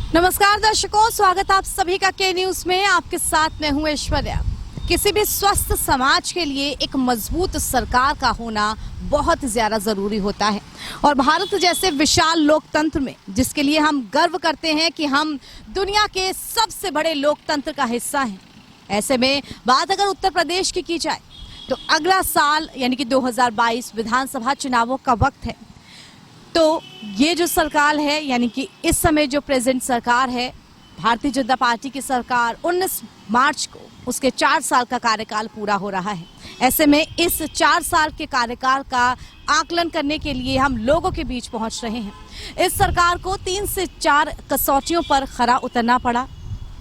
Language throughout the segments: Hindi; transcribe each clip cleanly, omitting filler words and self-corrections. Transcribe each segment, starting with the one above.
नमस्कार दर्शकों, स्वागत आप सभी का के न्यूज में। आपके साथ मैं हूं ऐश्वर्या। किसी भी स्वस्थ समाज के लिए एक मजबूत सरकार का होना बहुत ज्यादा जरूरी होता है और भारत जैसे विशाल लोकतंत्र में, जिसके लिए हम गर्व करते हैं कि हम दुनिया के सबसे बड़े लोकतंत्र का हिस्सा हैं, ऐसे में बात अगर उत्तर प्रदेश की जाए तो अगला साल यानी कि 2022 विधानसभा चुनावों का वक्त है। तो ये जो सरकार है, यानी कि इस समय जो प्रेजेंट सरकार है, भारतीय जनता पार्टी की सरकार, 19 मार्च को उसके 4 साल का कार्यकाल पूरा हो रहा है। ऐसे में इस 4 साल के कार्यकाल का आकलन करने के लिए हम लोगों के बीच पहुंच रहे हैं। इस सरकार को 3 से 4 कसौटियों पर खरा उतरना पड़ा।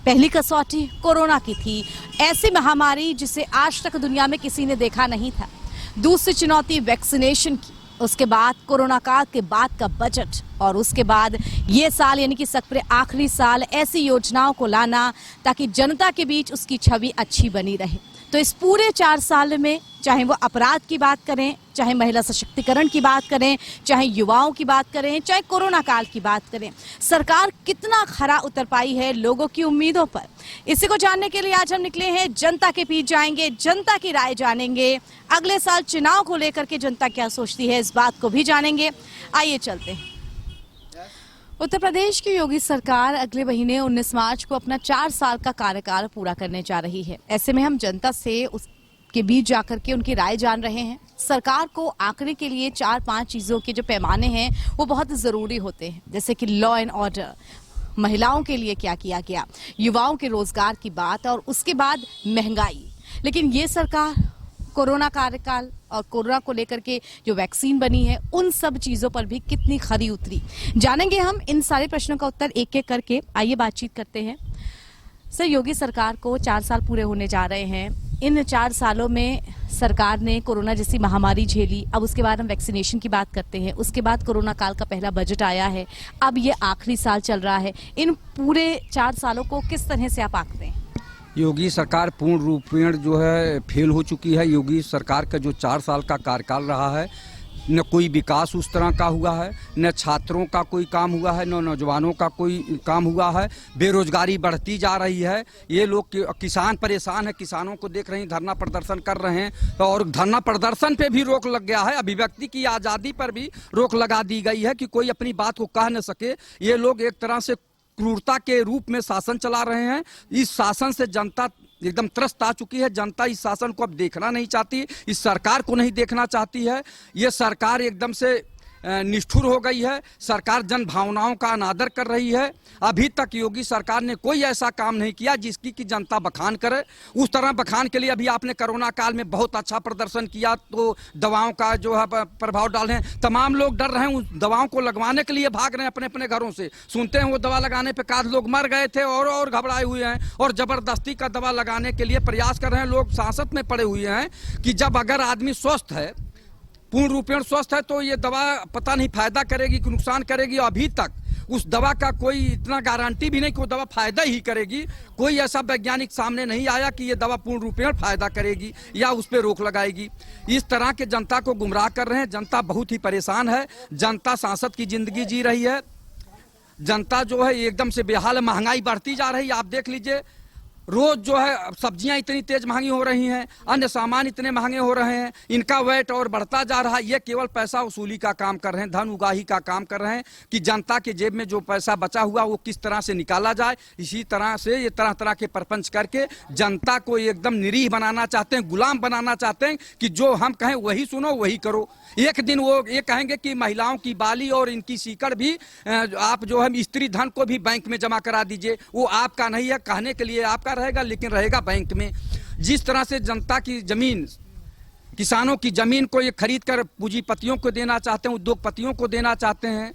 पहली कसौटी कोरोना की थी, ऐसी महामारी जिसे आज तक दुनिया में किसी ने देखा नहीं था। दूसरी चुनौती वैक्सीनेशन की, उसके बाद कोरोना काल के बाद का बजट और उसके बाद ये साल यानी कि सबसे आखिरी साल ऐसी योजनाओं को लाना ताकि जनता के बीच उसकी छवि अच्छी बनी रहे। तो इस पूरे 4 साल में, चाहे वो अपराध की बात करें, चाहे महिला सशक्तिकरण की बात करें, चाहे युवाओं की बात करें, चाहे कोरोना काल की बात करें, सरकार कितना खरा उतर पाई है लोगों की उम्मीदों पर। इसी को जानने के लिए आज हम निकले हैं, जनता के बीच जाएंगे, जनता की राय जानेंगे, अगले साल चुनाव को लेकर के जनता क्या सोचती है इस बात को भी जानेंगे। आइए चलते हैं। उत्तर प्रदेश की योगी सरकार अगले महीने 19 मार्च को अपना 4 साल का कार्यकाल पूरा करने जा रही है। ऐसे में हम जनता से उसके बीच जाकर के उनकी राय जान रहे हैं। सरकार को आंकने के लिए 4-5 चीजों के जो पैमाने हैं वो बहुत जरूरी होते हैं, जैसे कि लॉ एंड ऑर्डर, महिलाओं के लिए क्या किया गया, युवाओं के रोजगार की बात और उसके बाद महंगाई। लेकिन ये सरकार कोरोना कार्यकाल और कोरोना को लेकर के जो वैक्सीन बनी है, उन सब चीजों पर भी कितनी खरी उतरी, जानेंगे हम इन सारे प्रश्नों का उत्तर एक एक करके। आइए बातचीत करते हैं। सर, योगी सरकार को 4 साल पूरे होने जा रहे हैं। इन 4 सालों में सरकार ने कोरोना जैसी महामारी झेली, अब उसके बाद हम वैक्सीनेशन की बात करते हैं, उसके बाद कोरोना काल का पहला बजट आया है, अब ये आखिरी साल चल रहा है। इन पूरे 4 सालों को किस तरह से आप आंकते हैं? योगी सरकार पूर्ण रूपेण जो है फेल हो चुकी है। योगी सरकार का जो 4 साल का कार्यकाल रहा है, न कोई विकास उस तरह का हुआ है, न छात्रों का कोई काम हुआ है, न नौजवानों का कोई काम हुआ है। बेरोजगारी बढ़ती जा रही है। ये लोग किसान परेशान है, किसानों को देख रहे हैं, धरना प्रदर्शन कर रहे हैं और धरना प्रदर्शन पे भी रोक लग गया है। अभिव्यक्ति की आज़ादी पर भी रोक लगा दी गई है कि कोई अपनी बात को कह न सके। ये लोग एक तरह से क्रूरता के रूप में शासन चला रहे हैं। इस शासन से जनता एकदम त्रस्त आ चुकी है। जनता इस शासन को अब देखना नहीं चाहती, इस सरकार को नहीं देखना चाहती है। ये सरकार एकदम से निष्ठुर हो गई है। सरकार जन भावनाओं का अनादर कर रही है। अभी तक योगी सरकार ने कोई ऐसा काम नहीं किया जिसकी कि जनता बखान करे। उस तरह बखान के लिए अभी आपने कोरोना काल में बहुत अच्छा प्रदर्शन किया, तो दवाओं का जो है प्रभाव डाल रहे हैं। तमाम लोग डर रहे हैं, उस दवाओं को लगवाने के लिए भाग रहे हैं अपने अपने घरों से। सुनते हैं वो दवा लगाने पर काद लोग मर गए थे और घबराए हुए हैं और जबरदस्ती का दवा लगाने के लिए प्रयास कर रहे हैं। लोग सांसत में पड़े हुए हैं कि जब अगर आदमी स्वस्थ है, पूर्ण रूपेण स्वस्थ है, तो ये दवा पता नहीं फायदा करेगी कि नुकसान करेगी। अभी तक उस दवा का कोई इतना गारंटी भी नहीं कि वो दवा फायदा ही करेगी। कोई ऐसा वैज्ञानिक सामने नहीं आया कि ये दवा पूर्ण रूपेण फायदा करेगी या उस पर रोक लगाएगी। इस तरह के जनता को गुमराह कर रहे हैं। जनता बहुत ही परेशान है। जनता सांसद की जिंदगी जी रही है। जनता जो है एकदम से बेहाल। महंगाई बढ़ती जा रही है। आप देख लीजिए, रोज जो है सब्जियां इतनी तेज महंगी हो रही हैं, अन्य सामान इतने महंगे हो रहे हैं, इनका वेट और बढ़ता जा रहा है। ये केवल पैसा वसूली का काम कर रहे हैं, धन उगाही का काम कर रहे हैं कि जनता के जेब में जो पैसा बचा हुआ वो किस तरह से निकाला जाए। इसी तरह से ये तरह तरह के प्रपंच करके जनता को एकदम निरीह बनाना चाहते हैं, गुलाम बनाना चाहते हैं कि जो हम कहें वही सुनो, वही करो। एक दिन वो ये कहेंगे कि महिलाओं की बाली और इनकी सीकड़ भी आप जो है स्त्री धन को भी बैंक में जमा करा दीजिए। वो आपका नहीं है, कहने के लिए आपका रहेगा लेकिन रहेगा बैंक में। जिस तरह से जनता की जमीन, किसानों की जमीन को ये खरीद कर पूंजीपतियों को देना चाहते हैं, उद्योगपतियों को देना चाहते हैं,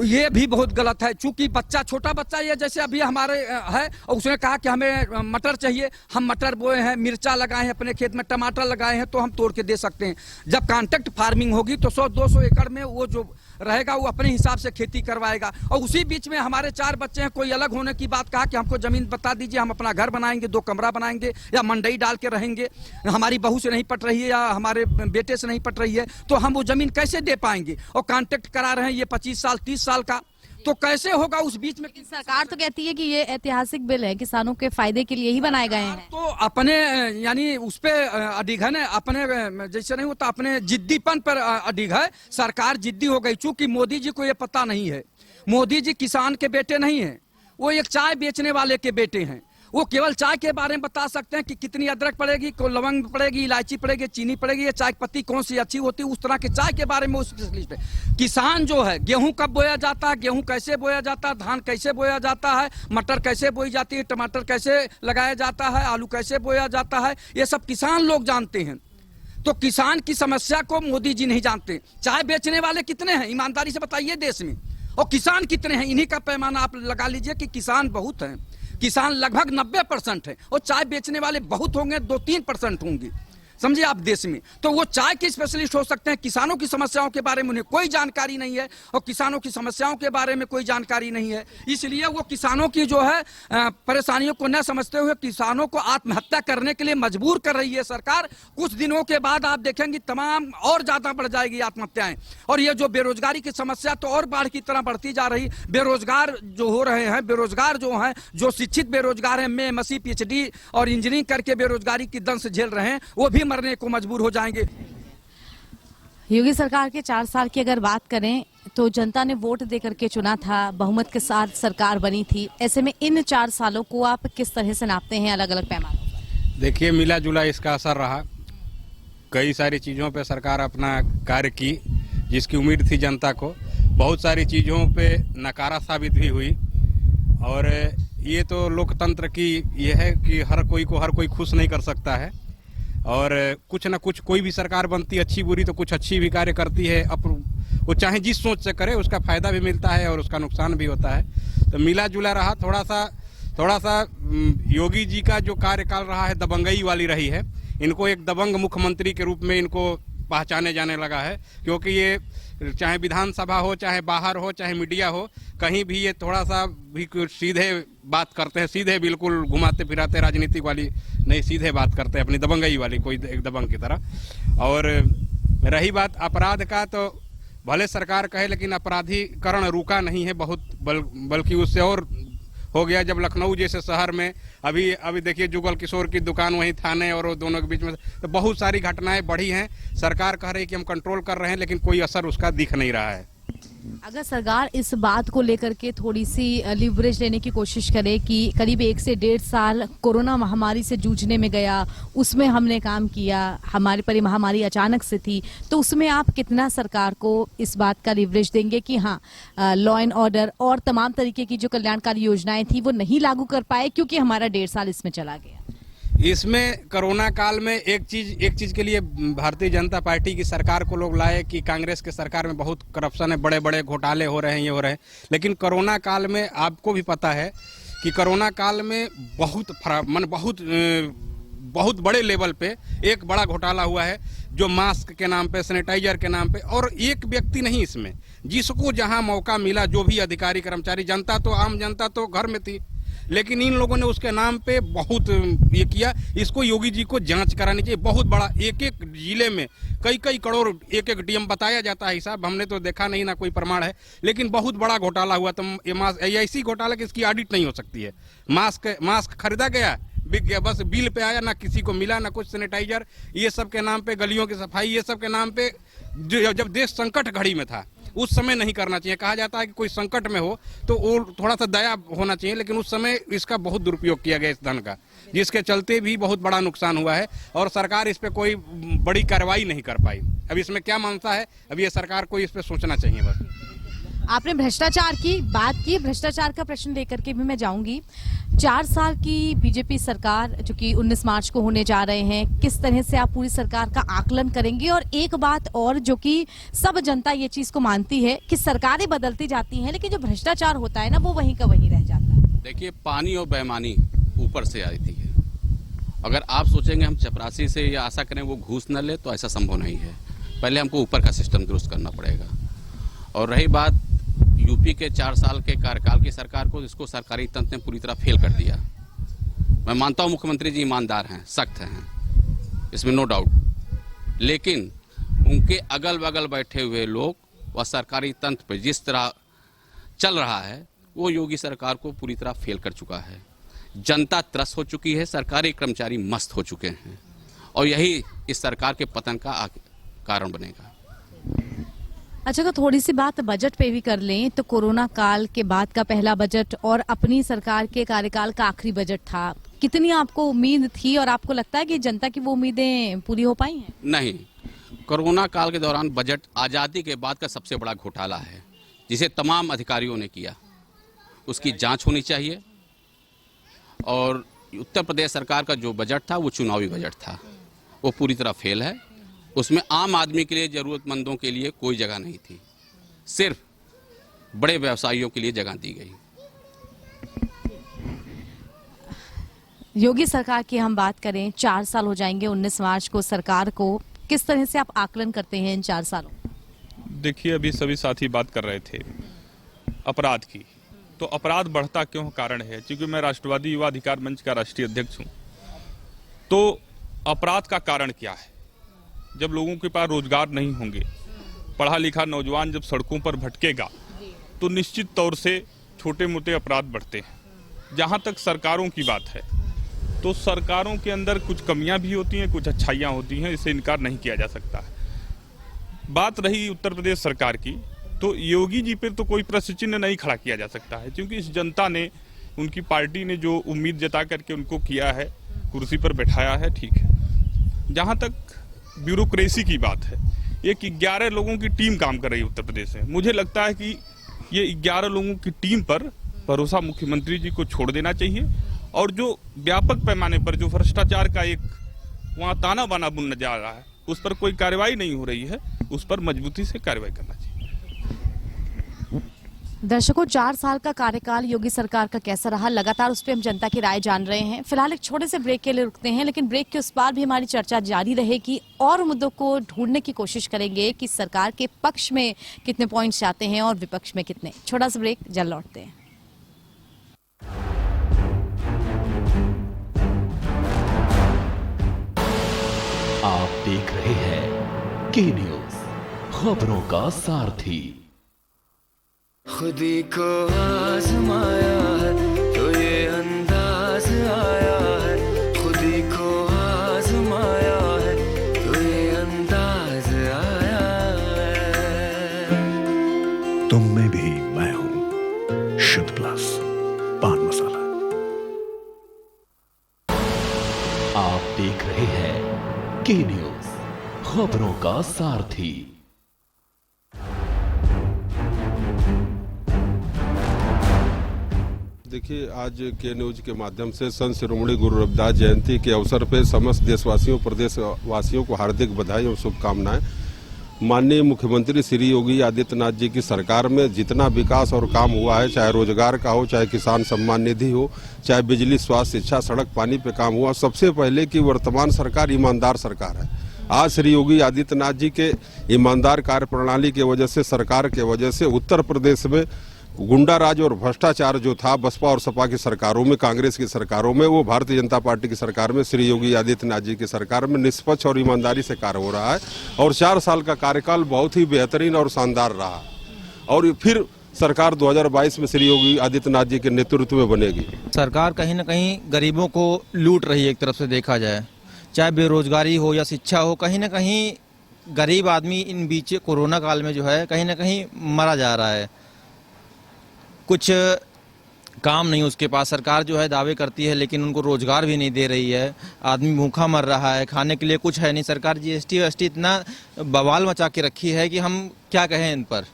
ये भी बहुत गलत है। चूंकि बच्चा, छोटा बच्चा, ये जैसे अभी हमारे है और उसने कहा कि हमें मटर चाहिए, हम मटर बोए हैं, मिर्चा लगाए हैं अपने खेत में, टमाटर लगाए हैं, तो हम तोड़ के दे सकते हैं। जब कॉन्ट्रैक्ट फार्मिंग होगी तो 100-200 एकड़ में वो जो रहेगा वो अपने हिसाब से खेती करवाएगा। और उसी बीच में हमारे 4 बच्चे हैं, कोई अलग होने की बात कहा कि हमको जमीन बता दीजिए, हम अपना घर बनाएंगे, 2 कमरा बनाएंगे या मंडई डाल के रहेंगे, हमारी बहू से नहीं पट रही है या हमारे बेटे से नहीं पट रही है, तो हम वो जमीन कैसे दे पाएंगे? और कॉन्ट्रैक्ट करा रहे हैं ये 25 साल 30 साल का। तो कैसे होगा उस बीच में? सरकार तो कहती है कि ये ऐतिहासिक बिल है, किसानों के फायदे के लिए ही बनाए गए हैं। तो अपने यानी उस पे अडिग है ना, अपने जैसे नहीं होता, अपने जिद्दीपन पर अडिग है। सरकार जिद्दी हो गई, चूंकि मोदी जी को ये पता नहीं है। मोदी जी किसान के बेटे नहीं है, वो एक चाय बेचने वाले के बेटे हैं। वो केवल चाय के बारे में बता सकते हैं कि कितनी अदरक पड़ेगी, लवंग पड़ेगी, इलायची पड़ेगी, चीनी पड़ेगी, ये चाय पत्ती कौन सी अच्छी होती है, उस तरह के चाय के बारे में वो स्पेशलिस्ट है। किसान जो है, गेहूं कब बोया जाता है, गेहूं कैसे बोया जाता है, धान कैसे बोया जाता है, मटर कैसे बोई जाती है, टमाटर कैसे लगाया जाता है, आलू कैसे बोया जाता है, ये सब किसान लोग जानते हैं। तो किसान की समस्या को मोदी जी नहीं जानते। चाय बेचने वाले कितने हैं, ईमानदारी से बताइए देश में, और किसान कितने हैं? इन्हीं का पैमाना आप लगा लीजिए कि किसान बहुत हैं। किसान लगभग 90% है, और चाय बेचने वाले बहुत होंगे, 2-3% होंगे, समझिए आप देश में। तो वो चाय के स्पेशलिस्ट हो सकते हैं, किसानों की समस्याओं के बारे में उन्हें कोई जानकारी नहीं है, और किसानों की समस्याओं के बारे में कोई जानकारी नहीं है। इसलिए वो किसानों की जो है परेशानियों को न समझते हुए किसानों को आत्महत्या करने के लिए मजबूर कर रही है सरकार। कुछ दिनों के बाद आप देखेंगे तमाम और ज्यादा बढ़ जाएगी आत्महत्याएं। और ये जो बेरोजगारी की समस्या तो और बाढ़ की तरह बढ़ती जा रही। बेरोजगार जो हो रहे हैं, बेरोजगार जो हैं, जो शिक्षित बेरोजगार हैं, MSc PhD और इंजीनियरिंग करके बेरोजगारी की दंश झेल रहे हैं, वो भी मरने को मजबूर हो जाएंगे। योगी सरकार के 4 साल की अगर बात करें तो जनता ने वोट दे करके चुना था, बहुमत के साथ सरकार बनी थी। ऐसे में इन 4 सालों को आप किस तरह से नापते हैं अलग अलग पैमानों पर? देखिए, मिला जुला इसका असर रहा। कई सारी चीज़ों पे सरकार अपना कार्य की, जिसकी उम्मीद थी जनता को। बहुत सारी चीज़ों पे नकारा साबित भी हुई। और ये तो लोकतंत्र की ये है कि हर कोई खुश नहीं कर सकता है। और कुछ ना कुछ कोई भी सरकार बनती है, अच्छी बुरी, तो कुछ अच्छी भी कार्य करती है। अब वो चाहे जिस सोच से करे, उसका फायदा भी मिलता है और उसका नुकसान भी होता है। तो मिला जुला रहा। थोड़ा सा योगी जी का जो कार्यकाल रहा है, दबंगई वाली रही है। इनको एक दबंग मुख्यमंत्री के रूप में इनको पहचाने जाने लगा है, क्योंकि ये चाहे विधानसभा हो, चाहे बाहर हो, चाहे मीडिया हो, कहीं भी ये थोड़ा सा भी सीधे बात करते हैं। सीधे बिल्कुल घुमाते फिराते राजनीतिक वाली नहीं, सीधे बात करते हैं, अपनी दबंगई वाली, कोई एक दबंग की तरह। और रही बात अपराध का, तो भले सरकार कहे, लेकिन अपराधीकरण रुका नहीं है बहुत, बल्कि उससे और हो गया। जब लखनऊ जैसे शहर में अभी देखिए, जुगल किशोर की दुकान वहीं थाने और वो दोनों के बीच में, तो बहुत सारी घटनाएं बढ़ी हैं। सरकार कह रही है कि हम कंट्रोल कर रहे हैं, लेकिन कोई असर उसका दिख नहीं रहा है। अगर सरकार इस बात को लेकर के थोड़ी सी लिवरेज लेने की कोशिश करे कि करीब 1 से 1.5 साल कोरोना महामारी से जूझने में गया, उसमें हमने काम किया, हमारी पर महामारी अचानक से थी, तो उसमें आप कितना सरकार को इस बात का लिवरेज देंगे कि हाँ, लॉ एंड ऑर्डर और तमाम तरीके की जो कल्याणकारी योजनाएं थी वो नहीं लागू कर पाए क्योंकि हमारा 1.5 साल इसमें चला गया? इसमें कोरोना काल में एक चीज के लिए भारतीय जनता पार्टी की सरकार को लोग लाए कि कांग्रेस के सरकार में बहुत करप्शन है, बड़े बड़े घोटाले हो रहे हैं, ये हो रहे हैं। लेकिन कोरोना काल में आपको भी पता है कि कोरोना काल में बहुत बड़े लेवल पे एक बड़ा घोटाला हुआ है, जो मास्क के नाम पे, सैनिटाइजर के नाम पे, और एक व्यक्ति नहीं इसमें, जिसको जहां मौका मिला, जो भी अधिकारी कर्मचारी, जनता तो आम जनता तो घर में थी, लेकिन इन लोगों ने उसके नाम पे बहुत ये किया। इसको योगी जी को जांच करानी चाहिए। बहुत बड़ा, एक एक जिले में कई करोड़ एक डीएम बताया जाता है हिसाब, हमने तो देखा नहीं, ना कोई प्रमाण है, लेकिन बहुत बड़ा घोटाला हुआ। तो ये ऐसी घोटाला कि इसकी ऑडिट नहीं हो सकती है। मास्क खरीदा गया, बिक गया, बस बिल पे आया, ना किसी को मिला, ना कुछ। सैनिटाइजर ये सब के नाम पे, गलियों की सफाई ये सब के नाम पे, जब देश संकट घड़ी में था उस समय नहीं करना चाहिए। कहा जाता है कि कोई संकट में हो तो वो थोड़ा सा दया होना चाहिए, लेकिन उस समय इसका बहुत दुरुपयोग किया गया इस धन का, जिसके चलते भी बहुत बड़ा नुकसान हुआ है और सरकार इस पे कोई बड़ी कार्रवाई नहीं कर पाई। अब इसमें क्या मानता है, अब ये सरकार को इस पे सोचना चाहिए बस। आपने भ्रष्टाचार की बात की, भ्रष्टाचार का प्रश्न लेकर के भी मैं जाऊंगी। 4 साल की बीजेपी सरकार जो कि 19 मार्च को होने जा रहे हैं, किस तरह से आप पूरी सरकार का आकलन करेंगे? और एक बात और जो कि सब जनता ये चीज को मानती है कि सरकारें बदलती जाती हैं, लेकिन जो भ्रष्टाचार होता है ना, वो वहीं का वहीं रह जाता है। देखिए, पानी और बेईमानी ऊपर से आई थी। अगर आप सोचेंगे हम चपरासी से या आशा करें वो घूस न ले, तो ऐसा संभव नहीं है। पहले हमको ऊपर का सिस्टम दुरुस्त करना पड़ेगा। और रही बात यूपी के 4 साल के कार्यकाल की सरकार को, इसको सरकारी तंत्र ने पूरी तरह फेल कर दिया। मैं मानता हूं मुख्यमंत्री जी ईमानदार हैं, सख्त हैं, इसमें नो डाउट, लेकिन उनके अगल बगल बैठे हुए लोग व सरकारी तंत्र पर जिस तरह चल रहा है वो योगी सरकार को पूरी तरह फेल कर चुका है। जनता त्रस्त हो चुकी है, सरकारी कर्मचारी मस्त हो चुके हैं और यही इस सरकार के पतन का कारण बनेगा। अच्छा, तो थोड़ी सी बात बजट पे भी कर लें तो कोरोना काल के बाद का पहला बजट और अपनी सरकार के कार्यकाल का आखिरी बजट था। कितनी आपको उम्मीद थी और आपको लगता है कि जनता की वो उम्मीदें पूरी हो पाई हैं? नहीं, कोरोना काल के दौरान बजट आज़ादी के बाद का सबसे बड़ा घोटाला है जिसे तमाम अधिकारियों ने किया। उसकी जांच होनी चाहिए। और उत्तर प्रदेश सरकार का जो बजट था वो चुनावी बजट था, वो पूरी तरह फेल है। उसमें आम आदमी के लिए, ज़रूरतमंदों के लिए कोई जगह नहीं थी, सिर्फ बड़े व्यवसायियों के लिए जगह दी गई। योगी सरकार की हम बात करें, 4 साल हो जाएंगे 19 मार्च को सरकार को, किस तरह से आप आकलन करते हैं इन 4 सालों? देखिए, अभी सभी साथी बात कर रहे थे अपराध की, तो अपराध बढ़ता क्यों कारण है? क्योंकि मैं राष्ट्रवादी युवा अधिकार मंच का राष्ट्रीय अध्यक्ष हूं। तो अपराध का कारण क्या है? जब लोगों के पास रोजगार नहीं होंगे, पढ़ा लिखा नौजवान जब सड़कों पर भटकेगा, तो निश्चित तौर से छोटे मोटे अपराध बढ़ते हैं। जहां तक सरकारों की बात है, तो सरकारों के अंदर कुछ कमियां भी होती हैं, कुछ अच्छाइयां होती हैं, इसे इनकार नहीं किया जा सकता है। बात रही उत्तर प्रदेश सरकार की, तो योगी जी पर तो कोई प्रश्न चिन्ह नहीं खड़ा किया जा सकता है, क्योंकि इस जनता ने, उनकी पार्टी ने जो उम्मीद जता करके उनको किया है, कुर्सी पर बैठाया है, ठीक है। जहां तक ब्यूरोक्रेसी की बात है, एक 11 लोगों की टीम काम कर रही है उत्तर प्रदेश में। मुझे लगता है कि ये 11 लोगों की टीम पर भरोसा मुख्यमंत्री जी को छोड़ देना चाहिए और जो व्यापक पैमाने पर जो भ्रष्टाचार का एक वहाँ ताना बाना बुनने जा रहा है, उस पर कोई कार्रवाई नहीं हो रही है, उस पर मजबूती से कार्रवाई करना चाहिए। दर्शकों, 4 साल का कार्यकाल योगी सरकार का कैसा रहा, लगातार उस पर हम जनता की राय जान रहे हैं। फिलहाल एक छोटे से ब्रेक के लिए रुकते हैं, लेकिन ब्रेक के उस पार भी हमारी चर्चा जारी रहेगी और मुद्दों को ढूंढने की कोशिश करेंगे कि सरकार के पक्ष में कितने पॉइंट्स आते हैं और विपक्ष में कितने। छोटा सा ब्रेक, जल्द लौटते हैं। आप देख रहे हैं के न्यूज, खबरों का सारथी। खुदी को आजमाया है तो ये अंदाज आया है, खुदी को आजमाया है तो ये अंदाज आया है। तुम में भी मैं हूं, शुद्ध प्लस पान मसाला। आप देख रहे हैं के न्यूज, खबरों का सारथी। देखिए, आज के न्यूज के माध्यम से संत शिरोमणि गुरु रविदास जयंती के अवसर पर समस्त देशवासियों, प्रदेशवासियों को हार्दिक बधाई और शुभकामनाएं। माननीय मुख्यमंत्री श्री योगी आदित्यनाथ जी की सरकार में जितना विकास और काम हुआ है, चाहे रोजगार का हो, चाहे किसान सम्मान निधि हो, चाहे बिजली, स्वास्थ्य, शिक्षा, सड़क, पानी पे काम हुआ, सबसे पहले कि वर्तमान सरकार ईमानदार सरकार है। आज श्री योगी आदित्यनाथ जी के ईमानदार कार्य प्रणाली की वजह से, सरकार के वजह से उत्तर प्रदेश में गुंडा राज और भ्रष्टाचार जो था बसपा और सपा की सरकारों में, कांग्रेस की सरकारों में, वो भारतीय जनता पार्टी की सरकार में, श्री योगी आदित्यनाथ जी की सरकार में निष्पक्ष और ईमानदारी से कार्य हो रहा है। और 4 साल का कार्यकाल बहुत ही बेहतरीन और शानदार रहा। और फिर सरकार 2022 में श्री योगी आदित्यनाथ जी के नेतृत्व में बनेगी। सरकार कहीं ना कहीं गरीबों को लूट रही है, एक तरफ से देखा जाए, चाहे बेरोजगारी हो या शिक्षा हो, कहीं ना कहीं गरीब आदमी इन बीच कोरोना काल में जो है कहीं ना कहीं मरा जा रहा है। कुछ काम नहीं उसके पास, सरकार जो है दावे करती है लेकिन उनको रोजगार भी नहीं दे रही है, आदमी भूखा मर रहा है, खाने के लिए कुछ है नहीं। सरकार जीएसटी वेएसटी इतना बवाल मचा के रखी है कि हम क्या कहें इन पर।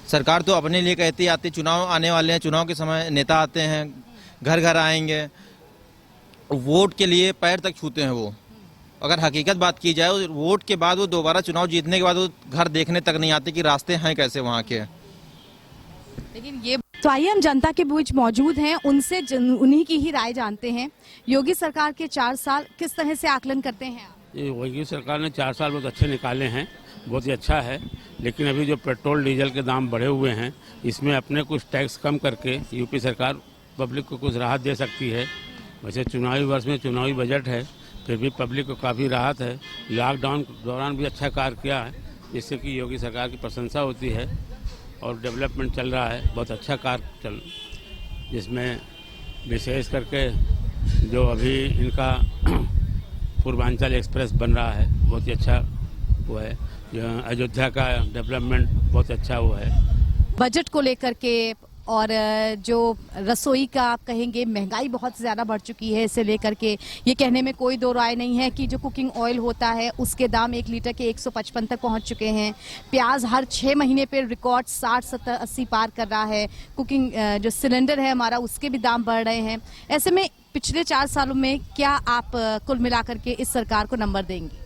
सरकार तो अपने लिए कहती आती, चुनाव आने वाले हैं, चुनाव के समय नेता आते हैं, घर घर आएंगे, वोट के लिए पैर तक छूते हैं वो। अगर हकीकत बात की जाए, वोट के बाद वो दोबारा चुनाव जीतने के बाद वो घर देखने तक नहीं आते कि रास्ते हैं कैसे वहाँ के। लेकिन ये तो आइए हम जनता के बीच मौजूद हैं, उनसे उन्हीं की ही राय जानते हैं। योगी सरकार के 4 साल किस तरह से आकलन करते हैं आप? योगी सरकार ने 4 साल बहुत अच्छे निकाले हैं, बहुत ही अच्छा है। लेकिन अभी जो पेट्रोल डीजल के दाम बढ़े हुए हैं, इसमें अपने कुछ टैक्स कम करके यूपी सरकार पब्लिक को कुछ राहत दे सकती है। वैसे चुनावी वर्ष में चुनावी बजट है, फिर भी पब्लिक को काफ़ी राहत है। लॉकडाउन के दौरान भी अच्छा कार्य किया है, जिससे कि योगी सरकार की प्रशंसा होती है। और डेवलपमेंट चल रहा है, बहुत अच्छा कार्य जिसमें विशेष करके जो अभी इनका पूर्वांचल एक्सप्रेस बन रहा है, बहुत ही अच्छा वो है। अयोध्या का डेवलपमेंट बहुत अच्छा वो है। बजट को लेकर के और जो रसोई का आप कहेंगे, महंगाई बहुत ज़्यादा बढ़ चुकी है, इसे लेकर के ये कहने में कोई दो राय नहीं है कि जो कुकिंग ऑयल होता है उसके दाम 1 लीटर के 155 तक पहुंच चुके हैं। प्याज हर 6 महीने पे रिकॉर्ड 60, 70, 80 पार कर रहा है। कुकिंग जो सिलेंडर है हमारा, उसके भी दाम बढ़ रहे हैं। ऐसे में पिछले 4 सालों में क्या आप कुल मिलाकर के इस सरकार को नंबर देंगे?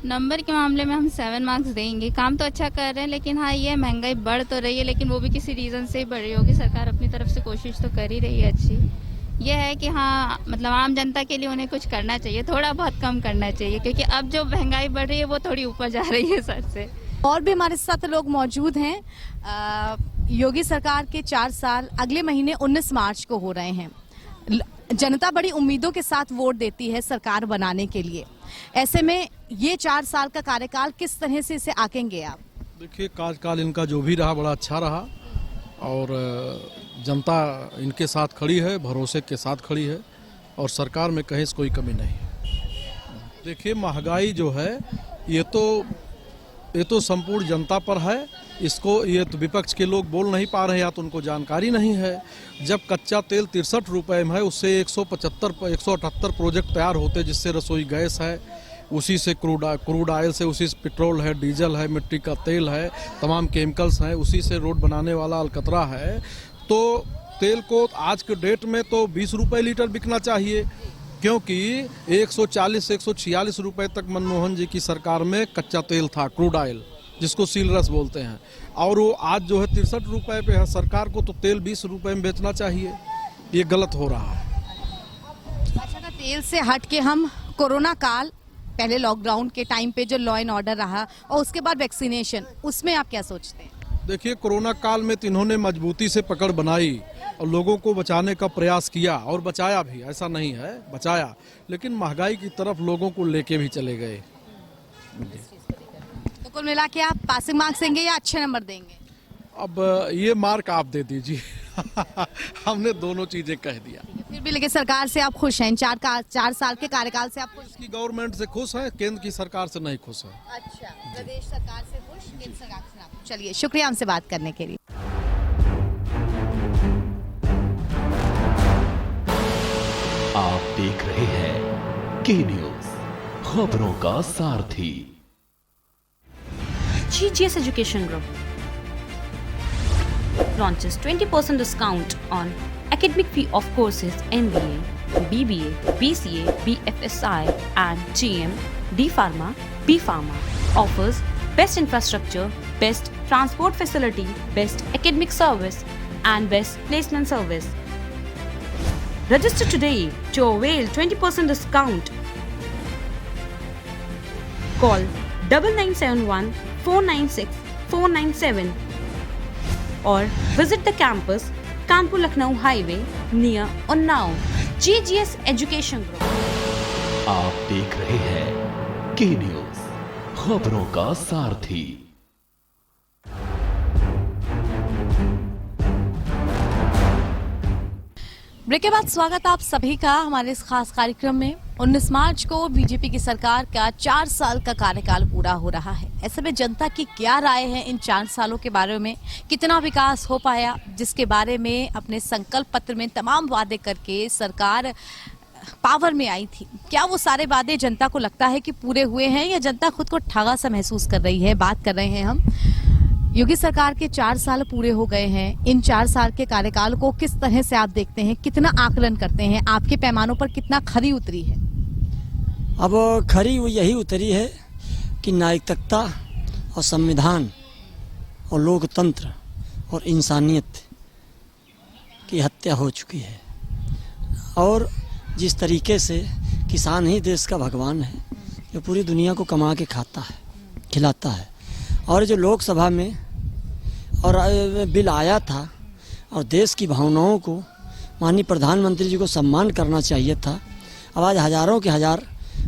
नंबर के मामले में हम 7 मार्क्स देंगे। काम तो अच्छा कर रहे हैं, लेकिन हाँ, ये महंगाई बढ़ तो रही है, लेकिन वो भी किसी रीज़न से ही बढ़ रही होगी। सरकार अपनी तरफ से कोशिश तो कर ही रही है अच्छी। ये है कि हाँ, मतलब आम जनता के लिए उन्हें कुछ करना चाहिए, थोड़ा बहुत कम करना चाहिए, क्योंकि अब जो महंगाई बढ़ रही है वो थोड़ी ऊपर जा रही है सर से। और भी हमारे साथ लोग मौजूद हैं। योगी सरकार के 4 साल अगले महीने 19 मार्च को हो रहे हैं। जनता बड़ी उम्मीदों के साथ वोट देती है सरकार बनाने के लिए। ऐसे में ये 4 साल का कार्यकाल किस तरह से इसे आंकेंगे आप? देखिए, कार्यकाल इनका जो भी रहा बड़ा अच्छा रहा और जनता इनके साथ खड़ी है, भरोसे के साथ खड़ी है और सरकार में कहीं से कोई कमी नहीं है। देखिए, महंगाई जो है ये तो संपूर्ण जनता पर है। इसको ये तो विपक्ष के लोग बोल नहीं पा रहे, या तो उनको जानकारी नहीं है। जब कच्चा तेल 63 रुपए में है, उससे 178 प्रोजेक्ट तैयार होते, जिससे रसोई गैस है, उसी से क्रूड ऑयल से, उसी से पेट्रोल है, डीजल है, मिट्टी का तेल है, तमाम केमिकल्स हैं, उसी से रोड बनाने वाला अलकतरा है। तो तेल को आज के डेट में तो 20 रुपये लीटर बिकना चाहिए, क्योंकि 140 से 146 रुपए तक मनमोहन जी की सरकार में कच्चा तेल था, क्रूड ऑयल जिसको सीलरस बोलते हैं, और वो आज जो है 63 रुपए पे है। सरकार को तो तेल 20 रुपए में बेचना चाहिए, ये गलत हो रहा है। अच्छा, तो तेल से हट के हम कोरोना काल, पहले लॉकडाउन के टाइम पे जो लॉ एंड ऑर्डर रहा और उसके बाद वैक्सीनेशन, उसमें आप क्या सोचते हैं? देखिए, कोरोना काल में इन्होंने मजबूती से पकड़ बनाई और लोगों को बचाने का प्रयास किया और बचाया भी, ऐसा नहीं है, बचाया, लेकिन महंगाई की तरफ लोगों को लेके भी चले गए। तो कुल मिला के आप पासिंग मार्क्स देंगे या अच्छे नंबर देंगे? अब ये मार्क आप दे दीजिए। हमने दोनों चीजें कह दिया। फिर भी लेकिन सरकार से आप खुश हैं? 4 साल के कार्यकाल से आप खुश? की गवर्नमेंट से खुश हैं, केंद्र की सरकार से नहीं खुश है। अच्छा, प्रदेश सरकार से खुश, केंद्र सरकार से ना। चलिए, शुक्रिया हमसे बात करने के लिए। आप देख रहे हैं के न्यूज, खबरों का सारथी। GGS Education Group launches 20% discount on academic fee of courses MBA, BBA, BCA, BFSI and GM, D Pharma, B Pharma. Offers best infrastructure, best transport facility, best academic service and best placement service. Register today to avail 20% discount. Call 9971 496 497 or visit the campus Kanpur Lucknow Highway near Unnao. GGS Education Group. आप देख रहे हैं के न्यूज, खबरों का सारथी। ब्रेक के बाद स्वागत आप सभी का हमारे इस खास कार्यक्रम में। 19 मार्च को बीजेपी की सरकार का 4 साल का कार्यकाल पूरा हो रहा है। ऐसे में जनता की क्या राय है इन 4 सालों के बारे में? कितना विकास हो पाया, जिसके बारे में अपने संकल्प पत्र में तमाम वादे करके सरकार पावर में आई थी, क्या वो सारे वादे जनता को लगता है कि पूरे हुए हैं या जनता खुद को ठगा सा महसूस कर रही है? बात कर रहे हैं हम। योगी सरकार के 4 साल पूरे हो गए हैं। इन 4 साल के कार्यकाल को किस तरह से आप देखते हैं? कितना आकलन करते हैं? आपके पैमानों पर कितना खरी उतरी है? अब खरी वो यही उतरी है कि नैतिकता और संविधान और लोकतंत्र और इंसानियत की हत्या हो चुकी है। और जिस तरीके से किसान ही देश का भगवान है, जो पूरी दुनिया को कमा के खाता है, खिलाता है, और जो लोकसभा में और बिल आया था और देश की भावनाओं को माननीय प्रधानमंत्री जी को सम्मान करना चाहिए था, अब आज हजारों के हजार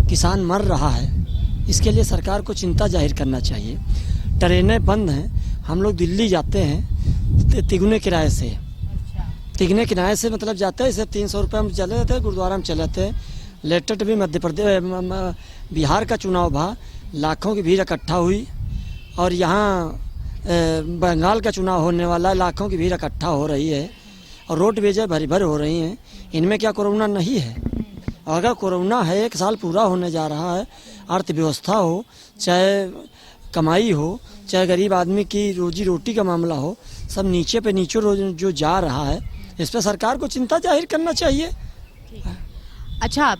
किसान मर रहा है। इसके लिए सरकार को चिंता जाहिर करना चाहिए। ट्रेनें बंद हैं, हम लोग दिल्ली जाते हैं तिगुने किराए से, तिगुने किराए से मतलब जाते हैं, इसे 300 रुपये हम चले जाते हैं, गुरुद्वारा में चले जाते हैं। लेटेस्ट भी मध्य प्रदेश बिहार का चुनाव भा, लाखों की भीड़ इकट्ठा हुई, और यहाँ बंगाल का चुनाव होने वाला है, लाखों की भीड़ इकट्ठा हो रही है और रोड बेजे भरी भर हो रही हैं। इनमें क्या कोरोना नहीं है? अगर कोरोना है, 1 साल पूरा होने जा रहा है, अर्थव्यवस्था हो, चाहे कमाई हो, चाहे गरीब आदमी की रोजी रोटी का मामला हो, सब नीचे पे नीचे जो जा रहा है, इस पर सरकार को चिंता जाहिर करना चाहिए। अच्छा,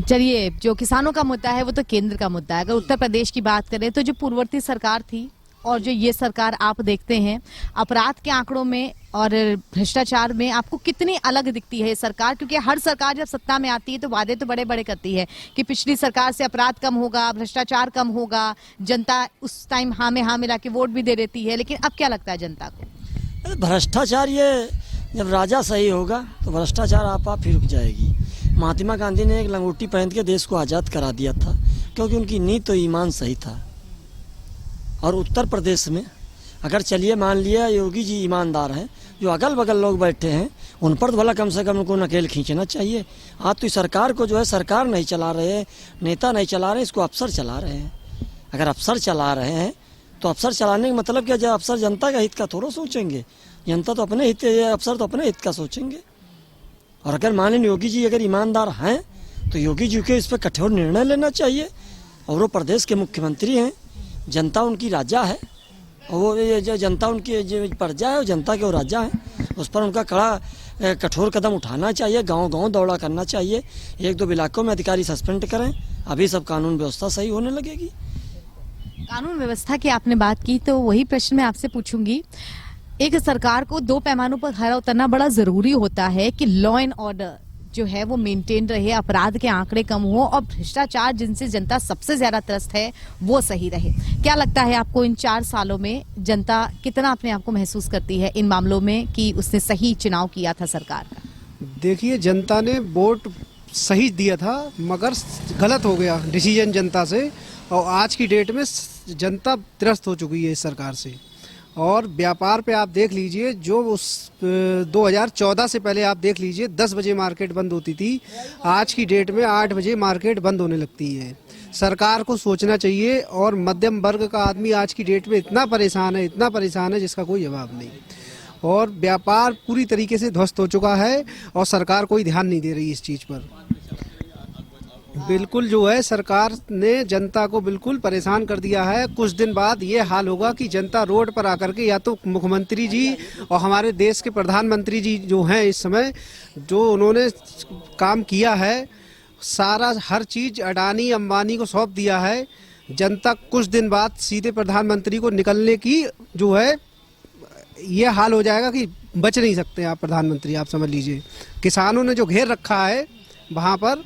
चलिए, जो किसानों का मुद्दा है वो तो केंद्र का मुद्दा है। अगर उत्तर प्रदेश की बात करें तो जो पूर्ववर्ती सरकार थी और जो ये सरकार आप देखते हैं, अपराध के आंकड़ों में और भ्रष्टाचार में आपको कितनी अलग दिखती है ये सरकार? क्योंकि हर सरकार जब सत्ता में आती है तो वादे तो बड़े बड़े करती है कि पिछली सरकार से अपराध कम होगा, भ्रष्टाचार कम होगा, जनता उस टाइम हाँ में हाँ मिला के वोट भी दे देती है, लेकिन अब क्या लगता है जनता को? भ्रष्टाचार, ये जब राजा सही होगा तो भ्रष्टाचार आप ही रुक जाएगी। महात्मा गांधी ने एक लंगोटी पहन के देश को आज़ाद करा दिया था, क्योंकि उनकी नीति तो ईमान सही था। और उत्तर प्रदेश में अगर चलिए मान लिया योगी जी ईमानदार हैं, जो अगल बगल लोग बैठे हैं उन पर तो भला कम से कम उनको नकेल खींचना चाहिए। आज तो इस सरकार को जो है सरकार नहीं चला रहे, नेता नहीं चला रहे, इसको अफसर चला रहे हैं। अगर अफसर चला रहे हैं तो अफसर चलाने का मतलब क्या? जब अफसर जनता का हित का थोड़ा सोचेंगे, जनता तो अपने हित, अफसर तो अपने हित का सोचेंगे। और अगर माननीय योगी जी अगर ईमानदार हैं तो योगी जी के इस पर कठोर निर्णय लेना चाहिए। और वो प्रदेश के मुख्यमंत्री हैं, जनता उनकी राजा है, और वो जो जनता उनकी जो प्रजा है, वो जनता के वो राजा हैं, उस पर उनका कड़ा कठोर कदम उठाना चाहिए। गांव-गांव दौड़ा करना चाहिए। 1-2 इलाकों में अधिकारी सस्पेंड करें, अभी सब कानून व्यवस्था सही होने लगेगी। कानून व्यवस्था की आपने बात की तो वही प्रश्न मैं आपसे पूछूंगी। एक सरकार को 2 पैमानों पर खरा उतरना बड़ा जरूरी होता है कि लॉ एंड ऑर्डर जो है वो मेंटेन रहे, अपराध के आंकड़े कम हो और भ्रष्टाचार जिनसे जनता सबसे ज्यादा त्रस्त है वो सही रहे। क्या लगता है आपको इन 4 सालों में जनता कितना अपने आप को महसूस करती है इन मामलों में कि उसने सही चुनाव किया था सरकार का? देखिए, जनता ने वोट सही दिया था मगर गलत हो गया डिसीजन जनता से, और आज की डेट में जनता त्रस्त हो चुकी है इस सरकार से। और व्यापार पे आप देख लीजिए, जो उस 2014 से पहले आप देख लीजिए 10 बजे मार्केट बंद होती थी, आज की डेट में 8 बजे मार्केट बंद होने लगती है। सरकार को सोचना चाहिए। और मध्यम वर्ग का आदमी आज की डेट में इतना परेशान है जिसका कोई जवाब नहीं। और व्यापार पूरी तरीके से ध्वस्त हो चुका है और सरकार कोई ध्यान नहीं दे रही इस चीज़ पर। बिल्कुल जो है सरकार ने जनता को बिल्कुल परेशान कर दिया है। कुछ दिन बाद ये हाल होगा कि जनता रोड पर आकर के, या तो मुख्यमंत्री जी और हमारे देश के प्रधानमंत्री जी जो हैं इस समय, जो उन्होंने काम किया है, सारा हर चीज़ अडानी अंबानी को सौंप दिया है। जनता कुछ दिन बाद सीधे प्रधानमंत्री को निकलने की जो है ये हाल हो जाएगा कि बच नहीं सकते आप प्रधानमंत्री। आप समझ लीजिए, किसानों ने जो घेर रखा है वहाँ पर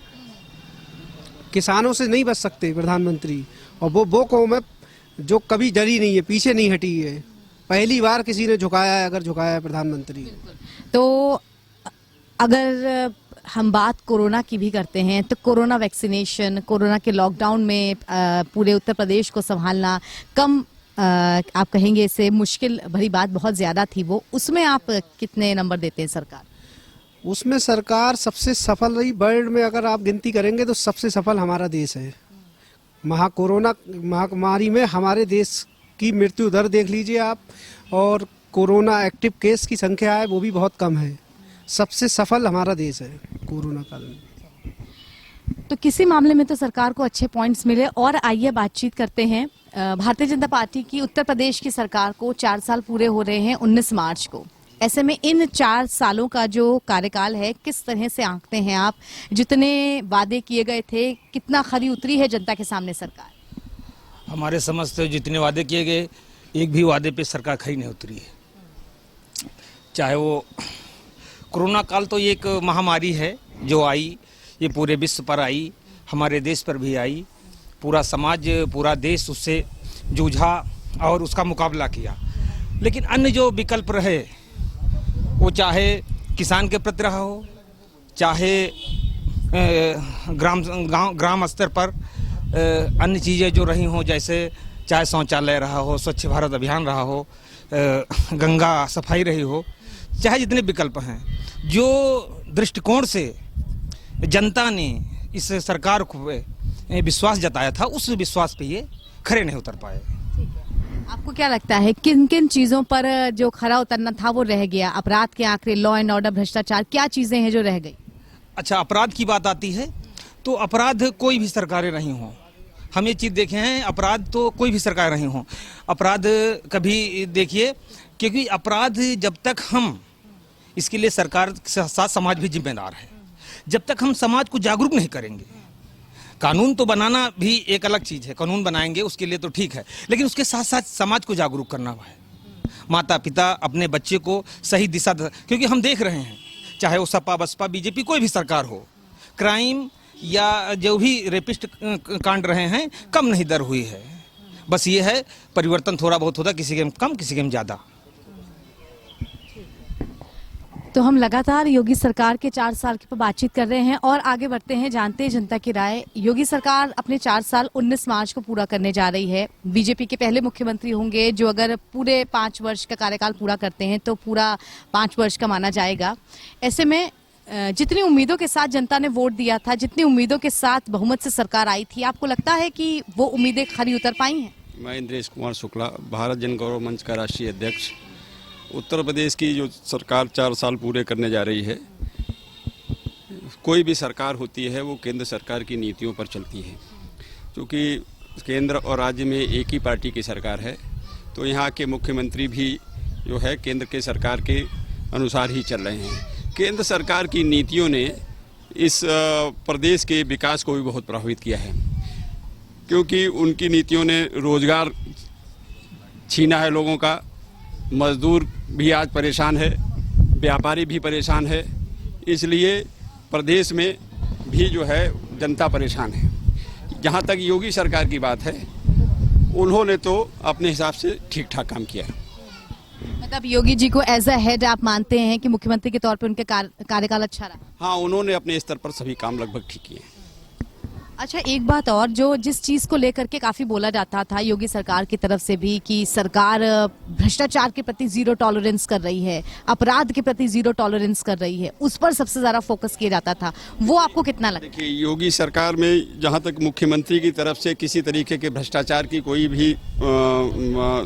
किसानों से नहीं बच सकते प्रधानमंत्री। और वो कौम है जो कभी डरी नहीं है, पीछे नहीं हटी है। पहली बार किसी ने झुकाया है, अगर झुकाया है प्रधानमंत्री। तो अगर हम बात कोरोना की भी करते हैं तो कोरोना वैक्सीनेशन, कोरोना के लॉकडाउन में पूरे उत्तर प्रदेश को संभालना कम, आप कहेंगे इसे मुश्किल भरी बात बहुत ज़्यादा थी वो, उसमें आप कितने नंबर देते हैं सरकार? उसमें सरकार सबसे सफल रही। वर्ल्ड में अगर आप गिनती करेंगे तो सबसे सफल हमारा देश है। कोरोना महामारी में हमारे देश की मृत्यु दर देख लीजिए आप, और कोरोना एक्टिव केस की संख्या है वो भी बहुत कम है। सबसे सफल हमारा देश है कोरोना काल में। तो किसी मामले में तो सरकार को अच्छे पॉइंट्स मिले। और आइए बातचीत करते हैं। भारतीय जनता पार्टी की उत्तर प्रदेश की सरकार को 4 साल पूरे हो रहे हैं 19 मार्च को। ऐसे में इन 4 सालों का जो कार्यकाल है किस तरह से आंकते हैं आप? जितने वादे किए गए थे, कितना खरी उतरी है जनता के सामने सरकार? हमारे समझ से जितने वादे किए गए, एक भी वादे पे सरकार खरी नहीं उतरी है। चाहे वो कोरोना काल तो एक महामारी है जो आई, ये पूरे विश्व पर आई, हमारे देश पर भी आई। पूरा समाज, पूरा देश उससे जूझा और उसका मुकाबला किया। लेकिन अन्य जो विकल्प रहे, वो चाहे किसान के प्रति रहा हो, चाहे ग्राम स्तर पर अन्य चीज़ें जो रही हों, जैसे चाहे शौचालय रहा हो, स्वच्छ भारत अभियान रहा हो, गंगा सफाई रही हो, चाहे जितने विकल्प हैं, जो दृष्टिकोण से जनता ने इस सरकार को विश्वास जताया था, उस विश्वास पे ये खरे नहीं उतर पाए। आपको क्या लगता है किन किन चीजों पर जो खरा उतरना था वो रह गया? अपराध के आंकड़े, लॉ एंड ऑर्डर, भ्रष्टाचार, क्या चीजें हैं जो रह गई? अच्छा, अपराध की बात आती है तो अपराध कोई भी सरकारें रही हों, हम ये चीज़ देखे हैं, अपराध तो कोई भी सरकार रही हों, अपराध कभी देखिए, क्योंकि अपराध जब तक हम, इसके लिए सरकार के साथ समाज भी जिम्मेदार है, जब तक हम समाज को जागरूक नहीं करेंगे, कानून तो बनाना भी एक अलग चीज़ है, कानून बनाएंगे उसके लिए तो ठीक है, लेकिन उसके साथ साथ समाज को जागरूक करना है। माता पिता अपने बच्चे को सही दिशा, क्योंकि हम देख रहे हैं चाहे वो सपा बसपा बीजेपी कोई भी सरकार हो, क्राइम या जो भी रेपिस्ट कांड रहे हैं कम नहीं दर हुई है। बस ये है परिवर्तन थोड़ा बहुत होता, किसी के कम किसी के ज़्यादा। तो हम लगातार योगी सरकार के 4 साल की पर बातचीत कर रहे हैं और आगे बढ़ते हैं, जानते हैं जनता की राय। योगी सरकार अपने 4 साल 19 मार्च को पूरा करने जा रही है। बीजेपी के पहले मुख्यमंत्री होंगे जो अगर पूरे 5 वर्ष का कार्यकाल पूरा करते हैं तो पूरा 5 वर्ष का माना जाएगा। ऐसे में जितनी उम्मीदों के साथ जनता ने वोट दिया था, जितनी उम्मीदों के साथ बहुमत से सरकार आई थी, आपको लगता है कि वो उम्मीदें खरी उतर पाई हैं? मैं इंद्रेश कुमार शुक्ला, भारत जन गौरव मंच का राष्ट्रीय अध्यक्ष। उत्तर प्रदेश की जो सरकार 4 साल पूरे करने जा रही है, कोई भी सरकार होती है वो केंद्र सरकार की नीतियों पर चलती है। क्योंकि केंद्र और राज्य में एक ही पार्टी की सरकार है, तो यहाँ के मुख्यमंत्री भी जो है केंद्र के सरकार के अनुसार ही चल रहे हैं। केंद्र सरकार की नीतियों ने इस प्रदेश के विकास को भी बहुत प्रभावित किया है, क्योंकि उनकी नीतियों ने रोजगार छीना है लोगों का, मजदूर भी आज परेशान है, व्यापारी भी परेशान है, इसलिए प्रदेश में भी जो है जनता परेशान है। जहाँ तक योगी सरकार की बात है, उन्होंने तो अपने हिसाब से ठीक ठाक काम किया। मतलब योगी जी को एज अ हेड आप मानते हैं कि मुख्यमंत्री के तौर पर उनके कार्यकाल अच्छा रहा? हाँ, उन्होंने अपने स्तर पर सभी काम लगभग ठीक किए। अच्छा, एक बात और, जो जिस चीज को लेकर के काफी बोला जाता था योगी सरकार की तरफ से भी कि सरकार भ्रष्टाचार के प्रति 0 टॉलरेंस कर रही है, अपराध के प्रति 0 टॉलरेंस कर रही है, उस पर सबसे ज्यादा फोकस किया जाता था, वो आपको कितना लगता है? देखिए, योगी सरकार में जहां तक मुख्यमंत्री की तरफ से किसी तरीके के भ्रष्टाचार की कोई भी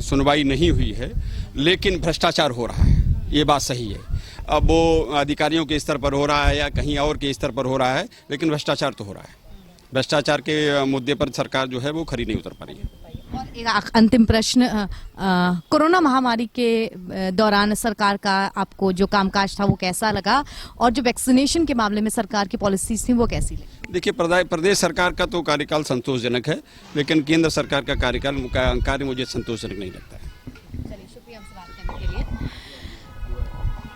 सुनवाई नहीं हुई है, लेकिन भ्रष्टाचार हो रहा है, ये बात सही है। अब वो अधिकारियों के स्तर पर हो रहा है या कहीं और के स्तर पर हो रहा है, लेकिन भ्रष्टाचार तो हो रहा है। भ्रष्टाचार के मुद्दे पर सरकार जो है वो खरी नहीं उतर पा रही है। और एक अंतिम प्रश्न, कोरोना महामारी के दौरान सरकार का आपको जो कामकाज था वो कैसा लगा, और जो वैक्सीनेशन के मामले में सरकार की पॉलिसीज थी वो कैसी लगी? देखिए, प्रदेश सरकार का तो कार्यकाल संतोषजनक है, लेकिन केंद्र सरकार का कार्य मुझे संतोषजनक नहीं लगता है।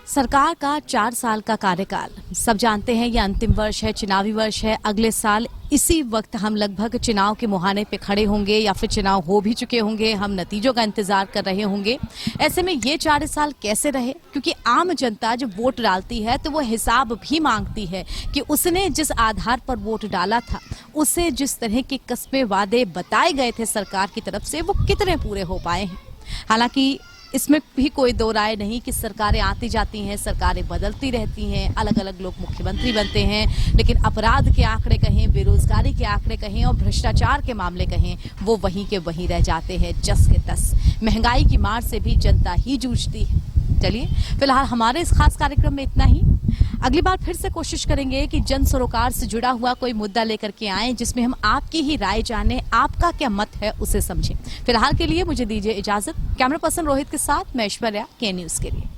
सरकार का 4 साल का कार्यकाल, सब जानते हैं ये अंतिम वर्ष है, चुनावी वर्ष है। अगले साल इसी वक्त हम लगभग चुनाव के मुहाने पे खड़े होंगे या फिर चुनाव हो भी चुके होंगे, हम नतीजों का इंतजार कर रहे होंगे। ऐसे में ये 4 साल कैसे रहे, क्योंकि आम जनता जब वोट डालती है तो वो हिसाब भी मांगती है कि उसने जिस आधार पर वोट डाला था, उससे जिस तरह के कस्बे वादे बताए गए थे सरकार की तरफ से, वो कितने पूरे हो पाए हैं। हालांकि इसमें भी कोई दो राय नहीं कि सरकारें आती जाती हैं, सरकारें बदलती रहती हैं, अलग अलग लोग मुख्यमंत्री बनते हैं, लेकिन अपराध के आंकड़े कहें, बेरोजगारी के आंकड़े कहें और भ्रष्टाचार के मामले कहें, वो वहीं के वहीं रह जाते हैं, जस के तस। महंगाई की मार से भी जनता ही जूझती है। चलिए, फिलहाल हमारे इस खास कार्यक्रम में इतना ही। अगली बार फिर से कोशिश करेंगे कि जन सरोकार से जुड़ा हुआ कोई मुद्दा लेकर के आए जिसमें हम आपकी ही राय जाने, आपका क्या मत है उसे समझें। फिलहाल के लिए मुझे दीजिए इजाजत। कैमरा पर्सन रोहित के साथ मैं ऐश्वर्या, के न्यूज़ के लिए।